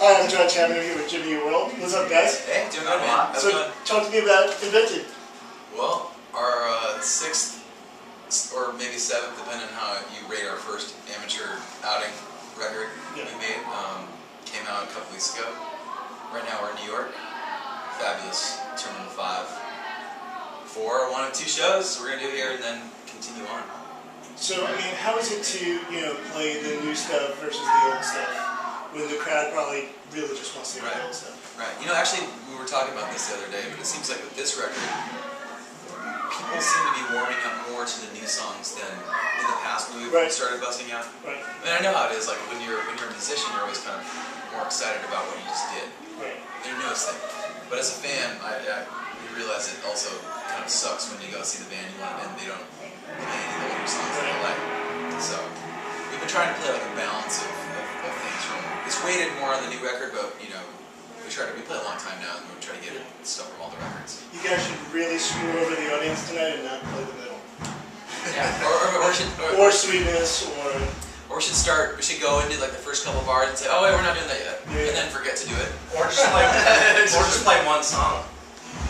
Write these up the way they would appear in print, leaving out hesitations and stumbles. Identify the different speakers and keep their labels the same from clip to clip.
Speaker 1: Hi, I'm Jon Chattman here with Jimmy World. What's up, guys?
Speaker 2: Hey, doing good, man. How's it going?
Speaker 1: Talk to me about Invented.
Speaker 2: Well, our sixth, or maybe seventh, depending on how you rate our first amateur outing record we made, came out a couple weeks ago. Right now we're in New York. Fabulous. Terminal 5. For one of two shows we're going to do here and then continue on. So,
Speaker 1: I mean, how is it to, play the new stuff versus the old stuff when the crowd probably really just wants to hear the old stuff?
Speaker 2: Right. Actually, we were talking about this the other day, but it seems like with this record, people seem to be warming up more to the new songs than in the past when we started busting out.
Speaker 1: Right.
Speaker 2: I mean, I know how it is. Like when you're a musician, you're always kind of more excited about what you just did.
Speaker 1: Right.
Speaker 2: Your newest thing. But as a fan, you realize it also kind of sucks when you go see the band you want, and they don't play any of the older songs that they like. So we've been trying to play like a balance of things from. It's weighted more on the new record, but we play a long time now, and we try to get stuff from all the records.
Speaker 1: You guys should really screw over the audience tonight and not play the middle.
Speaker 2: Yeah.
Speaker 1: Or Sweetness,
Speaker 2: or we should go into like the first couple bars and say, oh wait, we're not doing that yet, and then forget to do it.
Speaker 3: Or just play one song.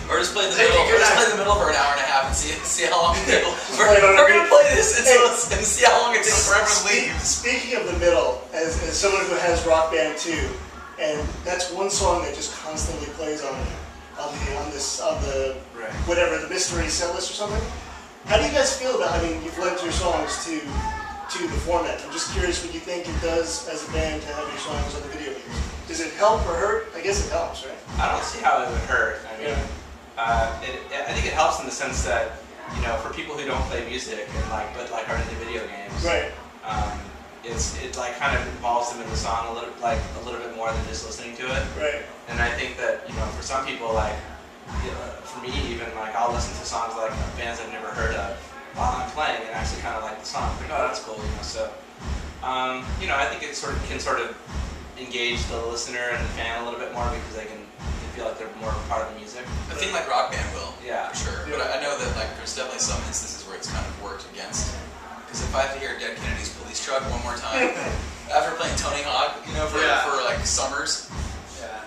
Speaker 2: Or just play the middle. Or just play the middle for an hour and a half and see how long people. We're gonna play this and see how long it takes forever to leave.
Speaker 1: Speaking of the middle, as someone who has Rock Band too, and that's one song that just constantly plays on the whatever, the mystery set list or something. How do you guys feel about? I mean, you've lent your songs to the format. I'm just curious what you think it does as a band to have your songs on the video games. Does it help or hurt? I guess it helps, right?
Speaker 3: I don't see how it would hurt. I mean, I think it helps in the sense that for people who don't play music and but are into video games,
Speaker 1: right?
Speaker 3: It kind of involves them in the song a little bit more than just listening to it,
Speaker 1: right?
Speaker 3: And I think that for some people for me even I'll listen to songs like bands I've never heard of while I'm playing and actually kind of like the song. Like, oh, that's cool, So I think it can sort of engage the listener and the fan a little bit more because they can feel like they're more part of the music.
Speaker 2: I think like Rock Band will,
Speaker 3: yeah,
Speaker 2: for sure. Yeah. But I know that there's definitely some instances where it's kind of worked against. Because if I have to hear Dead Kennedy's Police Truck one more time after playing Tony Hawk, for like summers. Yeah.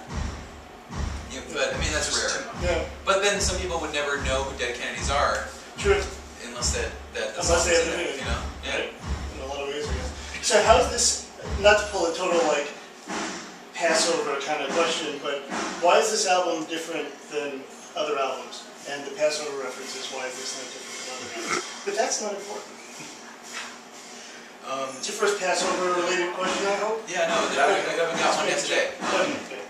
Speaker 2: But I mean that's rare.
Speaker 1: Yeah.
Speaker 2: But then some people would never know who Dead Kennedys are.
Speaker 1: True.
Speaker 2: Unless they have the
Speaker 1: video,
Speaker 2: Yeah.
Speaker 1: Right? In a lot of ways, I guess. So how's this? Not to pull a total Passover kind of question, but why is this album different than other albums? And the Passover references, why is this not different than other albums? But that's not important. It's your first Passover-related question, I hope?
Speaker 2: Yeah, no, I haven't got one yet today.
Speaker 1: Okay.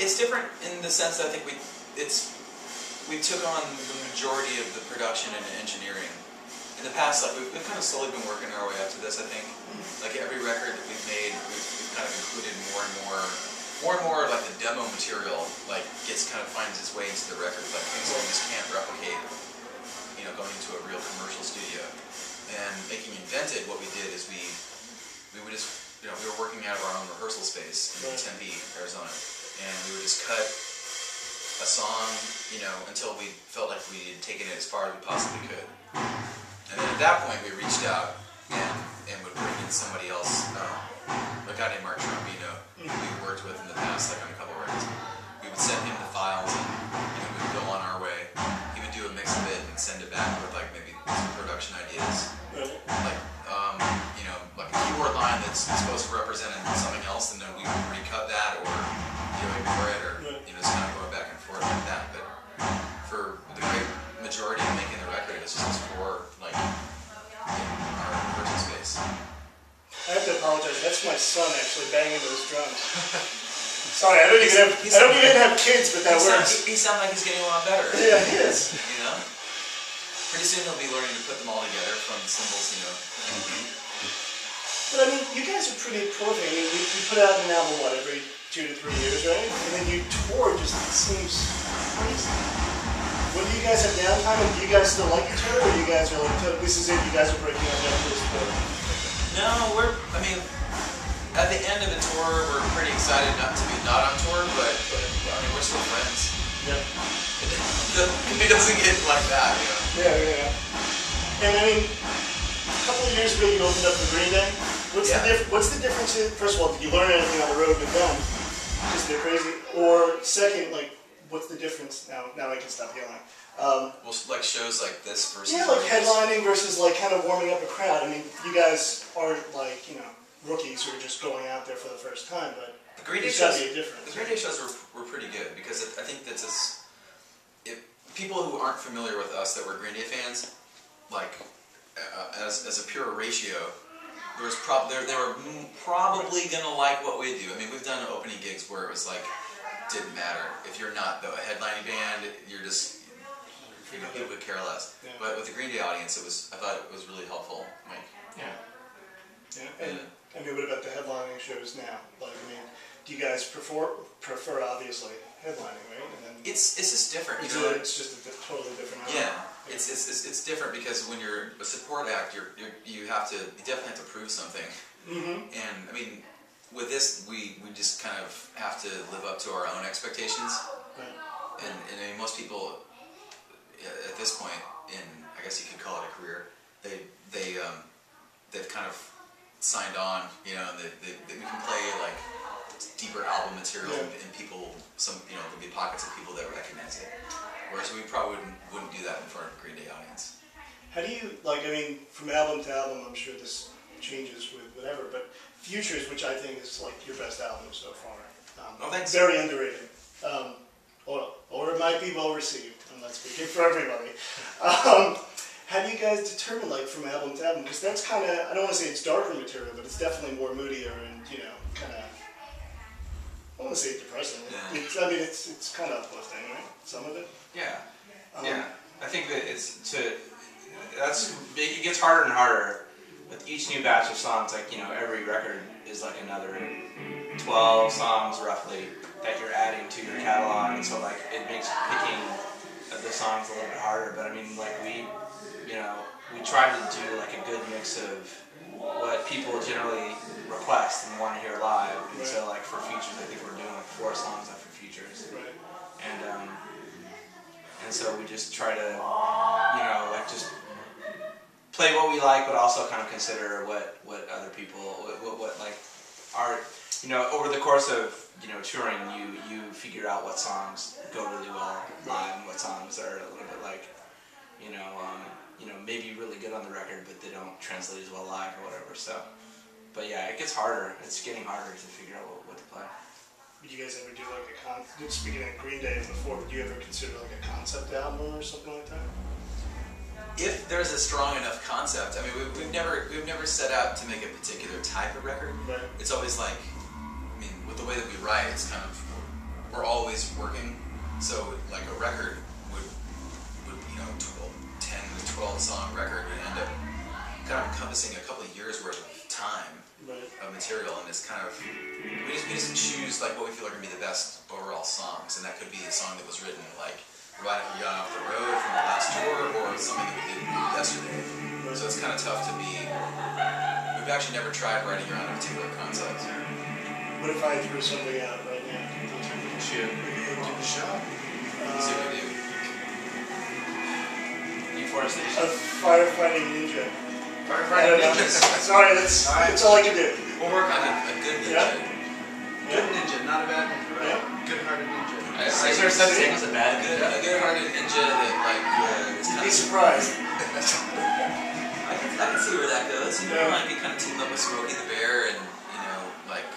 Speaker 2: It's different in the sense that I think we took on the majority of the production and engineering. In the past, we've kind of slowly been working our way up to this, I think. Like every record that we've made, we've kind of included more and more like the demo material finds its way into the record, like things that we just can't replicate, going into a real commercial studio. And making Invented, what we did is we would just, we were working out of our own rehearsal space in Tempe, Arizona, and we would just cut a song, until we felt like we had taken it as far as we possibly could. And then at that point, we reached out and would bring in somebody else, a guy named Mark Trombino, who we worked with in the past, on a couple of records. We would send him the files, and we would go on our way. He would do a mix of it and send it back with maybe some production ideas, like a keyboard line that's supposed to represent something else, and then we would recut that or ignore it, or just kind of going back and forth like that. But for the great majority of making the record, it's just for our rehearsal space.
Speaker 1: I have to apologize. That's my son actually banging those drums. Sorry, I don't even have kids, but that works.
Speaker 2: He sounds like he's getting a lot better.
Speaker 1: Yeah, he is.
Speaker 2: Pretty soon he'll be learning to put them all together from the cymbals,
Speaker 1: But I mean, you guys are pretty prolific. I mean, you put out an album, every 2 to 3 years, right? And then you tour, it seems crazy. When do you guys have downtime, and do you guys still like each other, or you guys are this is it, you guys are breaking up after this tour?
Speaker 2: No, at the end of the tour, we're pretty excited not to be not on tour, but we're still friends.
Speaker 1: Yeah.
Speaker 2: It doesn't get like that,
Speaker 1: Yeah. And I mean, a couple of years ago, you opened up for Green Day. What's the difference? First of all, did you learn anything on the road with them? Just they're crazy. Or second, like, what's the difference? Now I can stop yelling.
Speaker 2: Well, like shows like this versus
Speaker 1: like headlining versus like kind of warming up a crowd. I mean, you guys aren't like rookies who are just going out there for the first time, but
Speaker 2: the Green Day shows. The Green Day shows were pretty good because I think that's people who aren't familiar with us that were Green Day fans, like as a pure ratio, they were probably gonna like what we do. I mean, we've done opening gigs where it was like didn't matter if you're not a headlining band, you're just people could care less. Yeah. But with the Green Day audience, I thought it was really helpful. Like,
Speaker 1: And I mean, what about the headlining shows now? Like, I mean, do you guys prefer obviously headlining, right? And then
Speaker 2: it's just different.
Speaker 1: It's just a totally different.
Speaker 2: It's different because when you're a support act, you definitely have to prove something.
Speaker 1: Mm-hmm.
Speaker 2: And I mean, with this, we just kind of have to live up to our own expectations.
Speaker 1: Right.
Speaker 2: And I mean, most people at this point in, I guess you could call it a career, they've kind of signed on, and we can play like deeper album material, and people, there'll be pockets of people that recognize it. Whereas we probably wouldn't do that in front of a Green Day audience.
Speaker 1: How do you, like, I mean, from album to album, I'm sure this changes with whatever, but Futures, which I think is like your best album so far.
Speaker 2: Thanks.
Speaker 1: Very underrated. Or it might be well received. I'm not speaking for everybody. How do you guys determine, like, from album to album? Because that's kind of, I don't want to say it's darker material, but it's definitely more moodier and, kind of, I don't want to say depressing.
Speaker 2: Yeah.
Speaker 1: It's kind of uplifting, right? Some of it.
Speaker 3: Yeah. I think that it gets harder and harder with each new batch of songs. Like, every record is like another 12 songs roughly that you're adding to your catalog, and so like it makes picking the songs a little bit harder. But I mean, like we try to do like a good mix of what people generally request and want to hear live. And so like for Futures, I think we're doing like 4 songs after Futures, and so we just try to like just play what we like, but also kind of consider what other people what like are over the course of touring, you figure out what songs go really well live and what songs are a little bit like maybe really good on the record, but they don't translate as well live or whatever. So, but yeah, it gets harder. It's getting harder to figure out what to play.
Speaker 1: Would you guys ever do like speaking of Green Day before, would you ever consider like a concept album or something like that?
Speaker 2: If there's a strong enough concept, I mean, we've never set out to make a particular type of record.
Speaker 1: Right.
Speaker 2: It's always like, I mean, with the way that we write, it's kind of, we're always working. So like a record would 10 to 12 song record would end up kind of encompassing a couple of years worth of time of material, and it's kind of, we just choose like what we feel are going to be the best overall songs, and that could be a song that was written like right after we got off the road from the last tour, or something that we did yesterday. So it's kind of tough to be, we've actually never tried writing around a particular concept.
Speaker 1: What if I threw something out right now?
Speaker 2: Shoot.
Speaker 1: Do the shot?
Speaker 2: See what we do.
Speaker 3: Deforestation.
Speaker 1: A firefighting ninja.
Speaker 3: Firefighting ninja.
Speaker 1: Sorry, that's all I can do.
Speaker 2: We'll work on a good ninja.
Speaker 4: Good ninja, not a bad ninja, right? Good-hearted ninja.
Speaker 3: Is there such thing as a bad ninja?
Speaker 2: A good-hearted ninja that like
Speaker 1: You'd be surprised.
Speaker 2: I can see where that goes. Like he kind of teamed up with Smokey the Bear, and like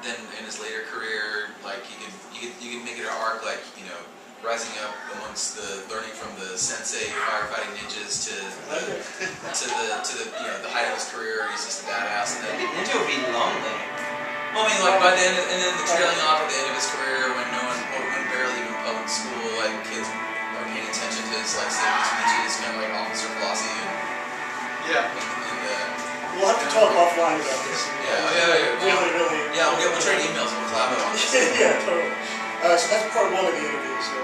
Speaker 2: then in his later career, like you can make it an arc, like rising up amongst the learning from the sensei firefighting ninjas to the height of his career. He's just a badass, and then
Speaker 3: Ninja would be lonely.
Speaker 2: well, I mean, like by the end, and then the trailing off at the end of his career, when barely even public school, like kids are paying attention to his like safety speeches, kind of like Officer Flossie.
Speaker 1: We'll have to talk offline about this.
Speaker 2: Really. Yeah, we'll trade emails. We'll collab on this.
Speaker 1: Yeah, totally. So that's part 1 of the interview. So.